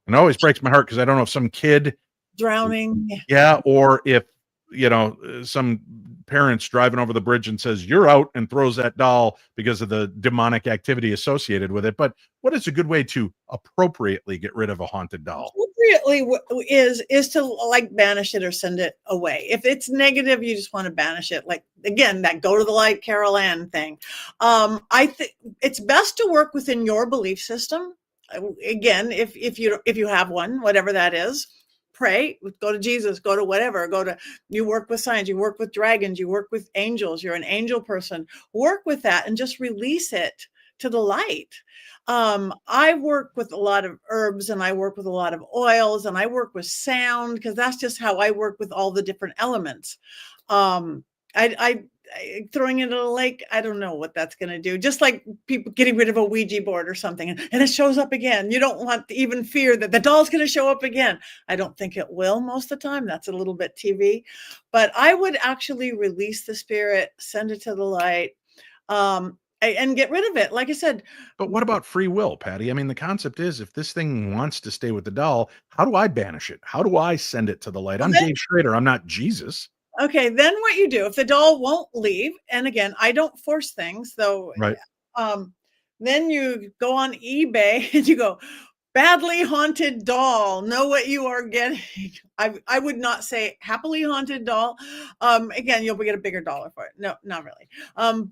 and it always breaks my heart because I don't know if some kid Drowning. yeah, or if, you know, some parents driving over the bridge and says, "You're out," and throws that doll because of the demonic activity associated with it. But what is a good way to appropriately get rid of a haunted doll? Appropriately is to like banish it or send it away. If it's negative, you just want to banish it. Like, again, that go to the light Carol Ann thing. I think it's best to work within your belief system. Again, if you have one, whatever that is, pray, go to Jesus, go to whatever, you work with science, you work with dragons, you work with angels, you're an angel person, work with that and just release it to the light. I work with a lot of herbs, and I work with a lot of oils, and I work with sound, because that's just how I work with all the different elements. I throwing it in a lake, I don't know what that's going to do. Just like people getting rid of a Ouija board or something, and it shows up again. You don't want to even fear that the doll's going to show up again. I don't think it will most of the time. That's a little bit TV. But I would actually release the spirit, send it to the light, and get rid of it. Like I said. But what about free will, Patti? I mean, the concept is, if this thing wants to stay with the doll, how do I banish it? How do I send it to the light? I'm Dave Schrader. I'm not Jesus. Okay, then what you do, if the doll won't leave, and again, I don't force things, though. Right. Then you go on eBay and you go, badly haunted doll. Know what you are getting. I would not say happily haunted doll. Again, you'll get a bigger dollar for it. No, not really.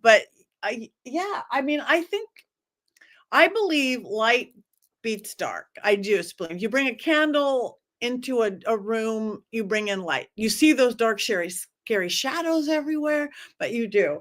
But I believe light beats dark. I just believe you bring a candle into a room, you bring in light. You see those dark, scary shadows everywhere, but you do.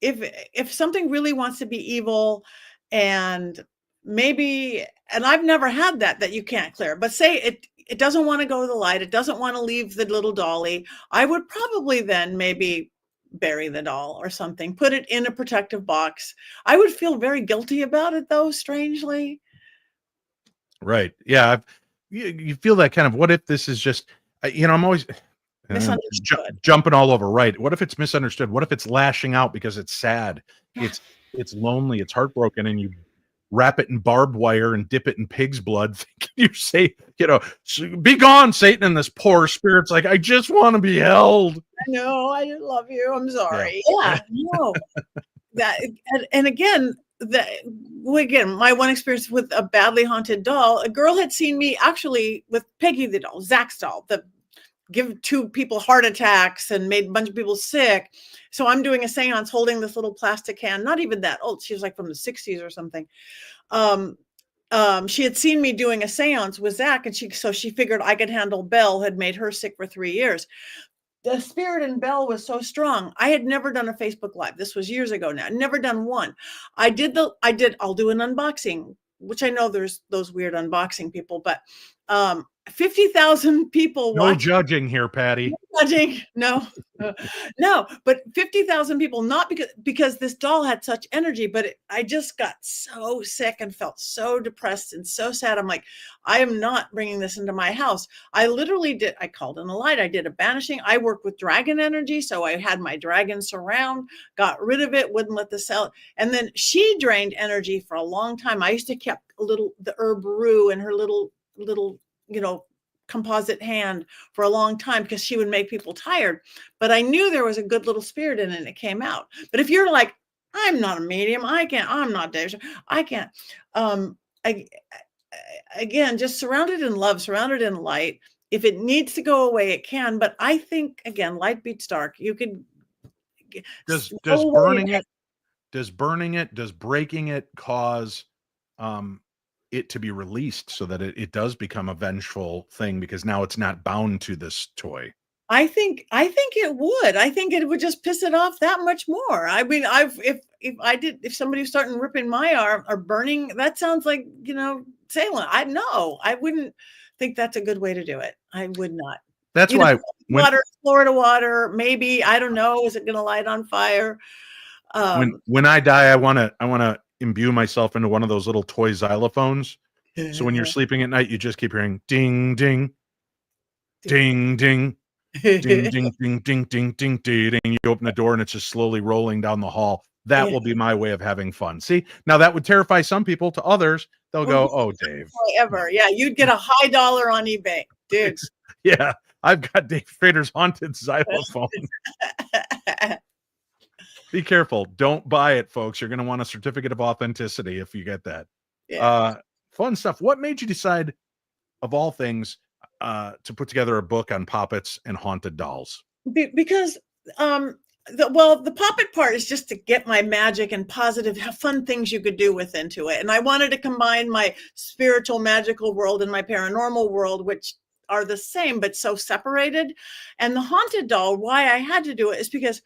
If something really wants to be evil, and maybe, and I've never had that you can't clear, but say it doesn't want to go to the light, it doesn't want to leave the little dolly, I would probably then maybe bury the doll or something, put it in a protective box. I would feel very guilty about it, though, strangely. Right. Yeah. You feel that kind of, what if this is just, I'm always jumping all over. Right. What if it's misunderstood? What if it's lashing out because it's sad? Yeah. It's lonely. It's heartbroken. And you wrap it in barbed wire and dip it in pig's blood. You say, be gone, Satan. And this poor spirit's like, I just want to be held. I know. I love you. I'm sorry. Yeah. No. And again, my one experience with a badly haunted doll, a girl had seen me actually with Peggy the doll, Zach's doll, that give 2 people heart attacks and made a bunch of people sick. So I'm doing a seance holding this little plastic can, not even that old. She was like from the 60s or something. She had seen me doing a seance with Zach, and she figured I could handle Belle, had made her sick for 3 years. The spirit in Belle was so strong. I had never done a Facebook Live. This was years ago now. Never done one. I'll do an unboxing, which I know there's those weird unboxing people, but 50,000 people watching. No judging here, Patti. No judging. No, but 50,000 people, not because this doll had such energy, but I just got so sick and felt so depressed and so sad. I'm like, I am not bringing this into my house. I called in a light. I did a banishing. I work with dragon energy. So I had my dragon surround, got rid of it, wouldn't let the cell. And then she drained energy for a long time. I used to keep the herb rue in her little composite hand for a long time because she would make people tired. But I knew there was a good little spirit in it and it came out. But if you're like, I'm not a medium, I'm not Dave, I can't. I, again, just surrounded in love, surrounded in light. If it needs to go away, it can. But I think, again, light beats dark. You could. Does breaking it cause it to be released so that it does become a vengeful thing because now it's not bound to this toy? I think it would. I think it would just piss it off that much more. I mean, if somebody was starting ripping my arm or burning, that sounds like, Salem. I wouldn't think that's a good way to do it. I would not. That's why Florida water, maybe, I don't know. Is it going to light on fire? When I die, I want to imbue myself into one of those little toy xylophones. So when you're sleeping at night, you just keep hearing ding, ding, ding, ding, ding, ding, ding, ding, ding, ding, ding. You open the door and it's just slowly rolling down the hall. That will be my way of having fun. See, now that would terrify some people. To others, they'll go, "Oh, Dave." Ever. Yeah, you'd get a high dollar on eBay, dude. Yeah, I've got Dave Schrader's haunted xylophone. Be careful. Don't buy it, folks. You're going to want a certificate of authenticity if you get that. Yeah. Fun stuff. What made you decide, of all things, to put together a book on poppets and haunted dolls? Because the poppet part is just to get my magic and positive, fun things you could do with into it. And I wanted to combine my spiritual, magical world and my paranormal world, which are the same, but so separated. And the haunted doll, why I had to do it is because,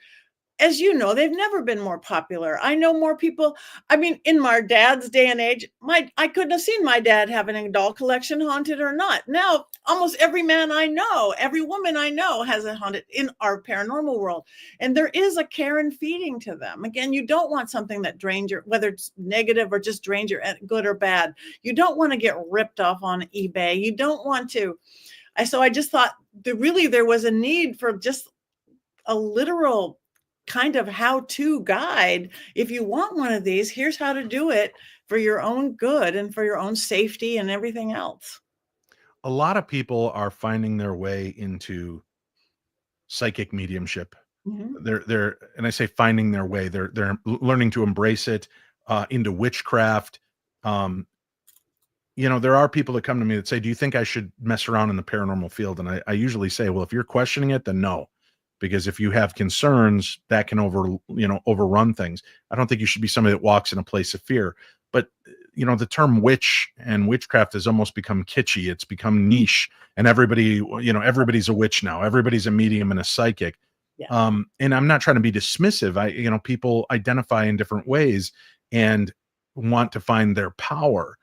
as you know, they've never been more popular. I know more people. I mean, in my dad's day and age, I couldn't have seen my dad having a doll collection, haunted or not. Now, almost every man I know, every woman I know has a haunted in our paranormal world. And there is a care and feeding to them. Again, you don't want something that drains your, whether it's negative or just drains your good or bad. You don't want to get ripped off on eBay. You don't want to. So I just thought there was a need for just a literal kind of how-to guide. If you want one of these, here's how to do it for your own good and for your own safety and everything else. A lot of people are finding their way into psychic mediumship. They're and I say finding their way, they're learning to embrace it, into witchcraft. There are people that come to me that say, do you think I should mess around in the paranormal field? And I usually say, well, if you're questioning it, then no. Because if you have concerns, that can overrun things. I don't think you should be somebody that walks in a place of fear. But the term witch and witchcraft has almost become kitschy. It's become niche, and everybody's a witch now. Everybody's a medium and a psychic. Yeah. And I'm not trying to be dismissive. People identify in different ways and want to find their power.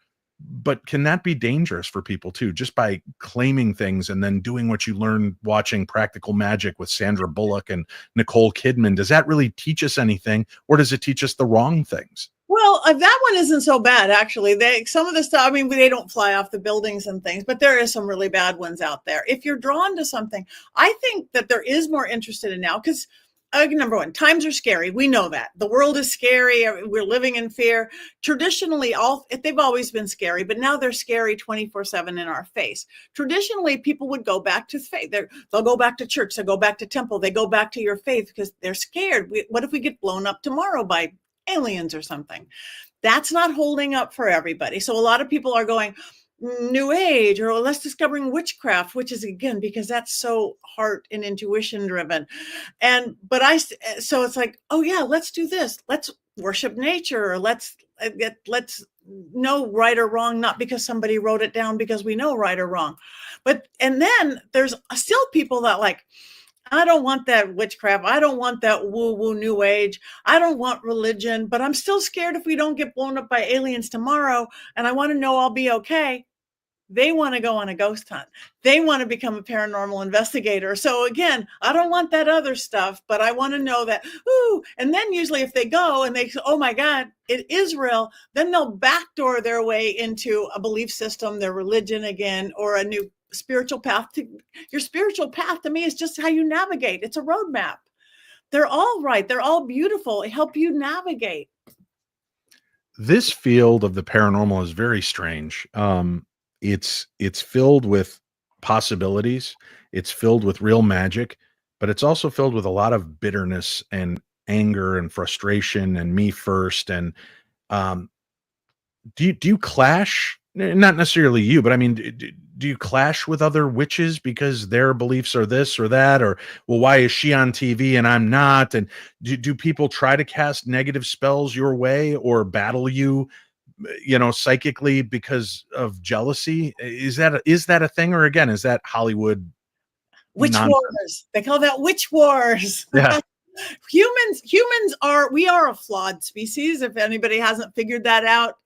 But can that be dangerous for people too, just by claiming things and then doing what you learned watching Practical Magic with Sandra Bullock and Nicole Kidman? Does that really teach us anything, or does it teach us the wrong things? Well, that one isn't so bad, actually. Some of the stuff, I mean, they don't fly off the buildings and things, but there is some really bad ones out there. If you're drawn to something, I think that there is more interested in now because number one, times are scary. We know that. The world is scary. We're living in fear. Traditionally, they've always been scary, but now they're scary 24/7 in our face. Traditionally, people would go back to faith. They'll go back to church. They'll go back to temple. They go back to your faith because they're scared. What if we get blown up tomorrow by aliens or something? That's not holding up for everybody. So a lot of people are going New Age, or let's discovering witchcraft, which is, again, because that's so heart and intuition driven. So it's like, oh yeah, let's do this. Let's worship nature, or let's know right or wrong, not because somebody wrote it down, because we know right or wrong. And then there's still people that like, I don't want that witchcraft. I don't want that woo-woo New Age. I don't want religion, but I'm still scared if we don't get blown up by aliens tomorrow, and I want to know I'll be okay. They want to go on a ghost hunt. They want to become a paranormal investigator. So again, I don't want that other stuff, but I want to know that, and then usually if they go and they say, oh my God, it is real, then they'll backdoor their way into a belief system, their religion again, or a new spiritual path. Your spiritual path to me is just how you navigate. It's a roadmap. They're all right. They're all beautiful. They help you navigate. This field of the paranormal is very strange. It's filled with possibilities. It's filled with real magic, but it's also filled with a lot of bitterness and anger and frustration and me first. And um, do you clash? Not necessarily you, but I mean, do you clash with other witches because their beliefs are this or that, or well, why is she on TV and I'm not? And do people try to cast negative spells your way or battle you, psychically because of jealousy? Is that a thing, or again, is that Hollywood Witch nonsense? wars. They call that witch wars. Yeah. Humans are a flawed species. If anybody hasn't figured that out,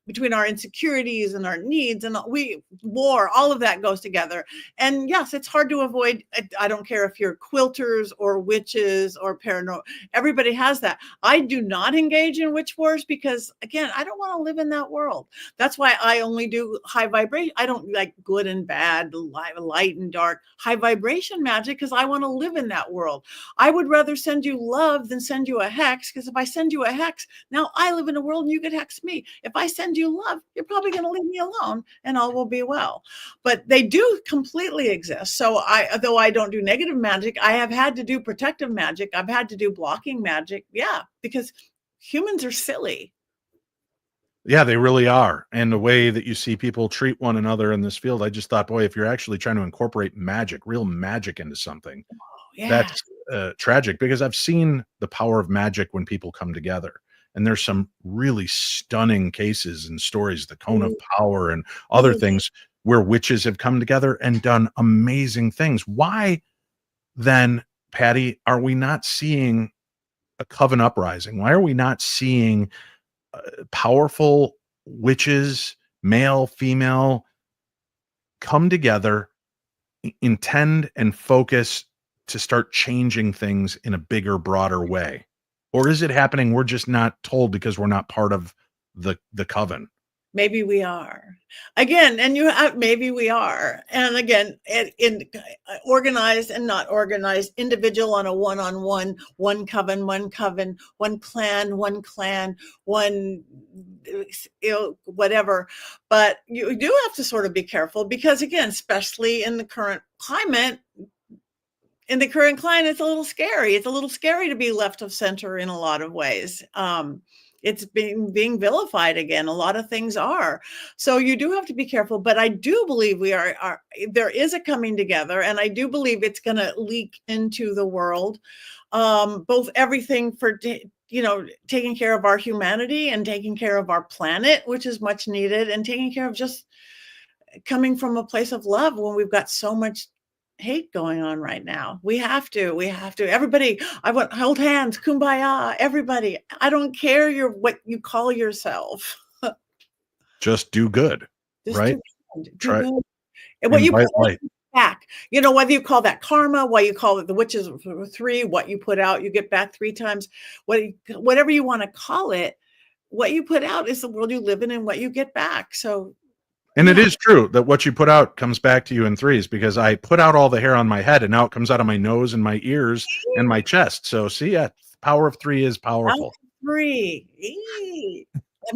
between our insecurities and our needs and all of that goes together. And yes, it's hard to avoid. I don't care if you're quilters or witches or paranormal. Everybody has that. I do not engage in witch wars because, again, I don't want to live in that world. That's why I only do high vibration. I don't like good and bad, light and dark, high vibration magic, because I want to live in that world. I would rather send you love than send you a hex, because if I send you a hex, now I live in a world and you could hex me. If I send you love, you're probably going to leave me alone and all will be well. But they do completely exist. So though I don't do negative magic, I have had to do protective magic. I've had to do blocking magic. Yeah, because humans are silly. Yeah, they really are. And the way that you see people treat one another in this field, I just thought, boy, if you're actually trying to incorporate magic, real magic into something, Yeah. that's tragic, because I've seen the power of magic when people come together. And there's some really stunning cases and stories, the Cone of Power and other things where witches have come together and done amazing things. Why then, Patti, are we not seeing a coven uprising? Why are we not seeing powerful witches, male, female, come together, intend and focus to start changing things in a bigger, broader way? Or is it happening? We're just not told because we're not part of the coven. Maybe we are. Again, and maybe we are. And again, in organized and not organized, individual on a one-on-one, one coven, one clan, one, whatever. But you do have to sort of be careful because, again, especially in the current climate, it's a little scary. It's a little scary to be left of center in a lot of ways. It's being vilified again. A lot of things are. So you do have to be careful. But I do believe there is a coming together, and I do believe it's going to leak into the world. Both everything for taking care of our humanity and taking care of our planet, which is much needed, and taking care of just coming from a place of love when we've got so much hate going on right now. We have to. Everybody, I want hold hands, kumbaya, everybody. I don't care what you call yourself. Just do good, right? Do good. And what you put light back, whether you call that karma, why you call it the witches 3, what you put out, you get back 3 times, whatever you want to call it, what you put out is the world you live in and what you get back. So And it is true that what you put out comes back to you in 3s, because I put out all the hair on my head and now it comes out of my nose and my ears and my chest. So see, power of 3 is powerful. 3.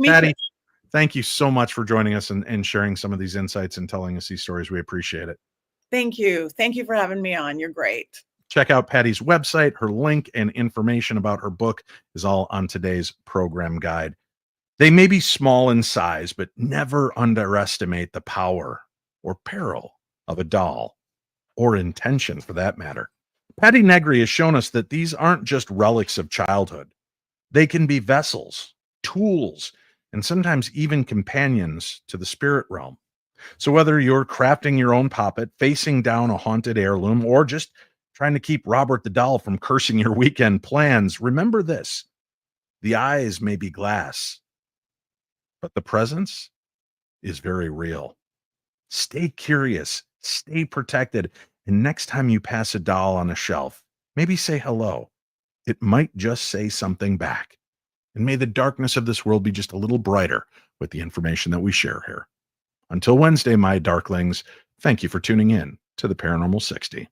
Patti, thank you so much for joining us and sharing some of these insights and telling us these stories. We appreciate it. Thank you. Thank you for having me on. You're great. Check out Patti's website. Her link and information about her book is all on today's program guide. They may be small in size, but never underestimate the power or peril of a doll, or intention for that matter. Patti Negri has shown us that these aren't just relics of childhood. They can be vessels, tools, and sometimes even companions to the spirit realm. So whether you're crafting your own poppet, facing down a haunted heirloom, or just trying to keep Robert the doll from cursing your weekend plans, remember this: the eyes may be glass, but the presence is very real. Stay curious, stay protected, and next time you pass a doll on a shelf, maybe say hello. It might just say something back. And may the darkness of this world be just a little brighter with the information that we share here. Until Wednesday, my darklings, thank you for tuning in to the Paranormal 60.